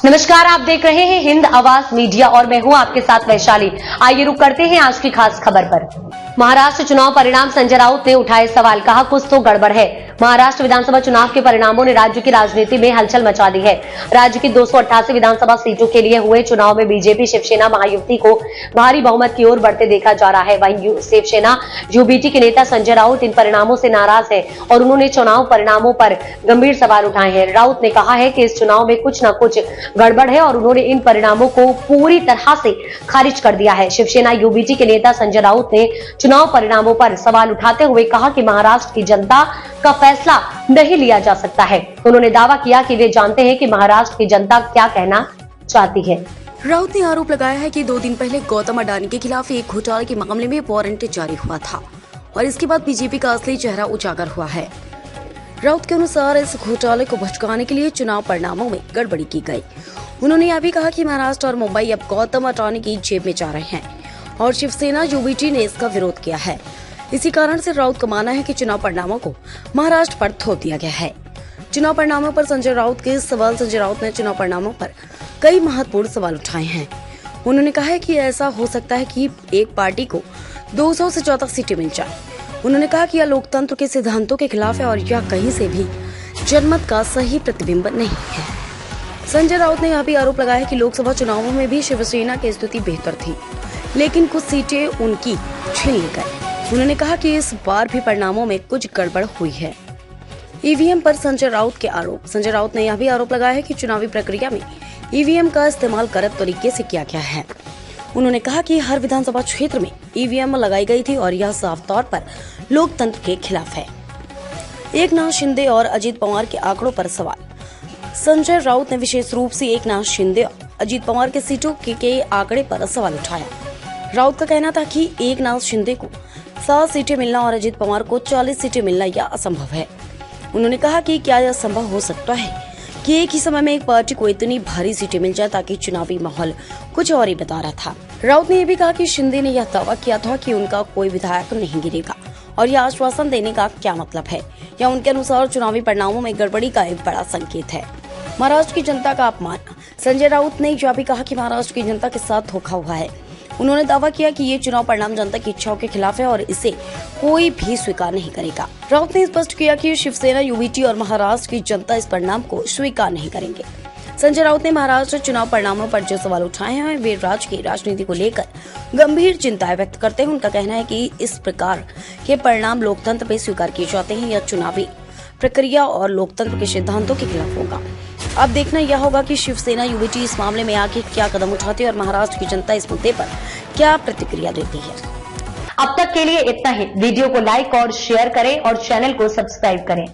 नमस्कार, आप देख रहे हैं हिंद आवाज मीडिया और मैं हूं आपके साथ वैशाली। आइए रुक करते हैं आज की खास खबर पर। महाराष्ट्र चुनाव परिणाम, संजय राउत ने उठाए सवाल, कहा कुछ तो गड़बड़ है। महाराष्ट्र विधानसभा चुनाव के परिणामों ने राज्य की राजनीति में हलचल मचा दी है। राज्य की 288 विधानसभा सीटों के लिए हुए चुनाव में बीजेपी शिवसेना महायुति को भारी बहुमत की ओर बढ़ते देखा जा रहा है। वहीं शिवसेना यूबीटी के नेता संजय राउत इन परिणामों से नाराज है और उन्होंने चुनाव परिणामों पर गंभीर सवाल उठाए हैं। राउत ने कहा है कि इस चुनाव में कुछ न कुछ गड़बड़ है और उन्होंने इन परिणामों को पूरी तरह से खारिज कर दिया है। शिवसेना यूबीटी के नेता संजय राउत ने चुनाव परिणामों पर सवाल उठाते हुए कहा कि महाराष्ट्र की जनता का फैसला नहीं लिया जा सकता है। उन्होंने दावा किया कि वे जानते हैं कि महाराष्ट्र की जनता क्या कहना चाहती है। राउत ने आरोप लगाया है कि 2 दिन पहले गौतम अडानी के खिलाफ एक घोटाले के मामले में वारंट जारी हुआ था और इसके बाद बीजेपी का असली चेहरा उजागर हुआ है। राउत के अनुसार इस घोटाले को भड़काने के लिए चुनाव परिणामों में गड़बड़ी की गई। उन्होंने यह भी कहा कि महाराष्ट्र और मुंबई अब गौतम अडानी की जेब में जा रहे हैं और शिवसेना यूबीटी ने इसका विरोध किया है। इसी कारण से राउत का मानना है कि चुनाव परिणामों को महाराष्ट्र पर थोप दिया गया है। चुनाव परिणामों पर संजय राउत के सवाल, संजय राउत ने चुनाव परिणामों पर कई महत्वपूर्ण सवाल उठाए हैं। उन्होंने कहा है कि ऐसा हो सकता है कि एक पार्टी को 200 से ज्यादा सीटें मिल जाए। उन्होंने कहा कि यह लोकतंत्र के सिद्धांतों के खिलाफ है और यह कहीं से भी जनमत का सही प्रतिबिंब नहीं है। संजय राउत ने यह भी आरोप लगाया कि लोकसभा चुनावों में भी शिवसेना की स्थिति बेहतर थी, लेकिन कुछ सीटें उनकी छीन ली गई। उन्होंने कहा कि इस बार भी परिणामों में कुछ गड़बड़ हुई है। ईवीएम पर संजय राउत के आरोप। संजय राउत ने यह भी आरोप लगाया है कि चुनावी प्रक्रिया में ईवीएम का इस्तेमाल गलत तरीके से किया गया है। उन्होंने कहा कि हर विधानसभा क्षेत्र में ईवीएम लगाई गई थी और यह साफ तौर पर लोकतंत्र के खिलाफ है। एकनाथ शिंदे और अजीत पवार के आंकड़ों पर सवाल। संजय राउत ने विशेष रूप से एकनाथ शिंदे और अजीत पवार के सीटों के आंकड़े पर सवाल उठाया। राउत का कहना था कि एकनाथ शिंदे को 7 सीटें मिलना और अजीत पवार को 40 सीटें मिलना यह असंभव है। उन्होंने कहा कि क्या यह संभव हो सकता है कि एक ही समय में एक पार्टी को इतनी भारी सीटें मिल जाए, ताकि चुनावी माहौल कुछ और ही बता रहा था। राउत ने यह भी कहा कि शिंदे ने यह दावा किया था कि उनका कोई विधायक नहीं गिरेगा और यह आश्वासन देने का क्या मतलब है। यह उनके अनुसार चुनावी परिणामों में गड़बड़ी का एक बड़ा संकेत है। महाराष्ट्र की जनता का अपमान। संजय राउत ने यह भी कहा कि महाराष्ट्र की जनता के साथ धोखा हुआ है। उन्होंने दावा किया कि ये चुनाव परिणाम जनता की इच्छाओं के खिलाफ है और इसे कोई भी स्वीकार नहीं करेगा। राउत ने स्पष्ट किया कि शिवसेना, यूबीटी और महाराष्ट्र की जनता इस परिणाम को स्वीकार नहीं करेंगे। संजय राउत ने महाराष्ट्र चुनाव परिणामों पर जो सवाल उठाए हैं वे राज्य की राजनीति को लेकर गंभीर चिंताएं व्यक्त करते हैं। उनका कहना है कि इस प्रकार के परिणाम लोकतंत्र पे स्वीकार किए जाते हैं या चुनावी प्रक्रिया और लोकतंत्र के सिद्धांतों के खिलाफ होगा। अब देखना यह होगा कि शिवसेना यूबीटी इस मामले में आगे क्या कदम उठाती है और महाराष्ट्र की जनता इस मुद्दे पर क्या प्रतिक्रिया देती है। अब तक के लिए इतना ही। वीडियो को लाइक और शेयर करें और चैनल को सब्सक्राइब करें।